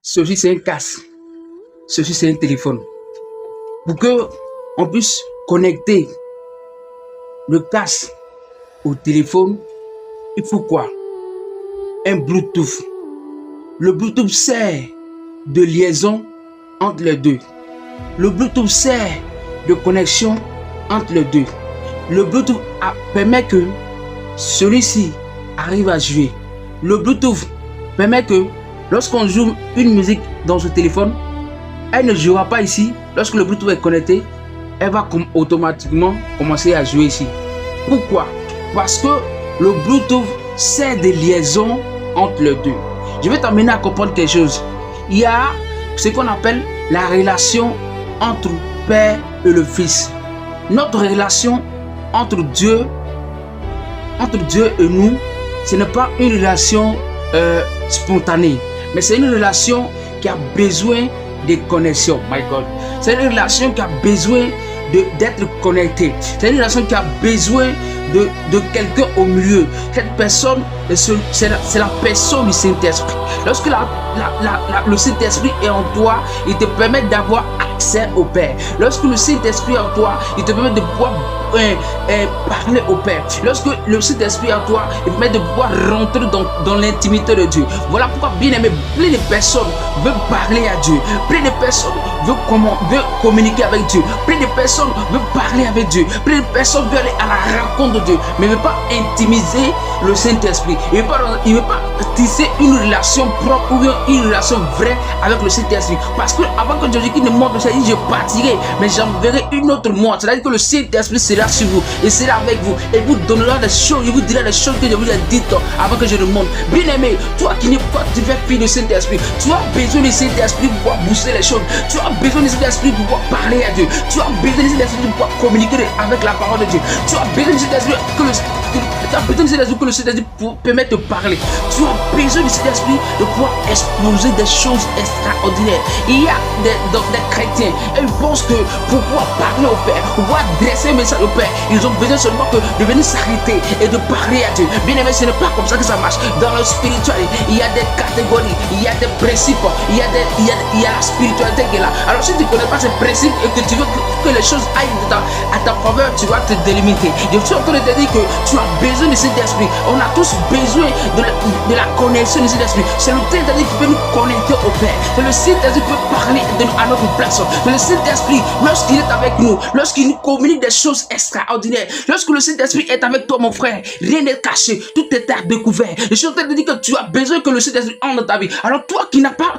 Ceci, c'est un casque. Ceci, c'est un téléphone. Pour que on puisse connecter le casque au téléphone, il faut quoi? Un Bluetooth. Le Bluetooth sert de liaison entre les deux. Le Bluetooth sert de connexion entre les deux. Le Bluetooth permet que celui-ci arrive à jouer. Le Bluetooth permet que lorsqu'on joue une musique dans ce téléphone, elle ne jouera pas ici. Lorsque le Bluetooth est connecté, elle va automatiquement commencer à jouer ici. Pourquoi? Parce que le Bluetooth sert de liaison entre les deux. Je vais t'amener à comprendre quelque chose. Il y a ce qu'on appelle la relation entre Père et le Fils. Notre relation entre Dieu et nous, ce n'est pas une relation spontanée, mais c'est une relation qui a besoin de connexion. My God, c'est une relation qui a besoin d'être connectée. C'est une relation qui a besoin de quelqu'un au milieu. Cette personne, c'est la personne du Saint-Esprit. Lorsque le Saint-Esprit est en toi, il te permet d'avoir accès au Père. Lorsque le Saint-Esprit est en toi, il te permet de pouvoir parler au Père. Lorsque le Saint-Esprit est en toi, il te permet de pouvoir rentrer dans l'intimité de Dieu. Voilà pourquoi, bien aimé, plein de personnes veulent parler à Dieu. Plein de personnes veulent communiquer avec Dieu. Plein de personnes veulent parler avec Dieu. Plein de personnes veulent aller à la rencontre de Dieu, mais ne veut pas intimiser le Saint-Esprit. Il ne veut pas tisser une relation propre ou une relation vraie avec le Saint-Esprit. Parce que avant que Jésus ne monte, je partirai, mais j'enverrai une autre moi. C'est-à-dire que le Saint-Esprit sera sur vous, il sera avec vous, et vous donnera des choses, il vous dira des choses que je vous ai dites avant que je ne monte. Bien aimé, toi qui n'es pas, tu fais fille du Saint-Esprit, tu as besoin du Saint-Esprit pour pouvoir booster les choses. Tu as besoin du Saint-Esprit pour pouvoir parler à Dieu. Tu as besoin du Saint-Esprit pour pouvoir communiquer avec la parole de Dieu. Tu as besoin du Saint-Esprit que le Saint-Esprit permet de parler. Tu as besoin du Saint-Esprit de pouvoir exposer des choses extraordinaires. Il y a des chrétiens, et ils pensent que pour pouvoir parler au Père, pour pouvoir dresser un message au Père, ils ont besoin seulement de venir s'arrêter et de parler à Dieu. Bien aimé, ce n'est pas comme ça que ça marche. Dans le spirituel, il y a des catégories, il y a des principes, il y a la spiritualité qui est là. Alors si tu ne connais pas ces principes et que tu veux que les choses aillent à ta faveur, tu vas te délimiter. Je suis en train de te dire que tu as besoin de cet esprit. On a tous besoin de la connexion de cet esprit. C'est le Saint-Esprit qui peut nous connecter au Père. C'est le Saint-Esprit qui peut parler à notre place. C'est le Saint-Esprit, lorsqu'il est avec nous, lorsqu'il nous communique des choses extraordinaires, lorsque le Saint-Esprit est avec toi, mon frère, rien n'est caché, tout est à découvert. Je suis en train de te dire que tu as besoin que le Saint-Esprit entre dans ta vie. Alors toi qui n'as pas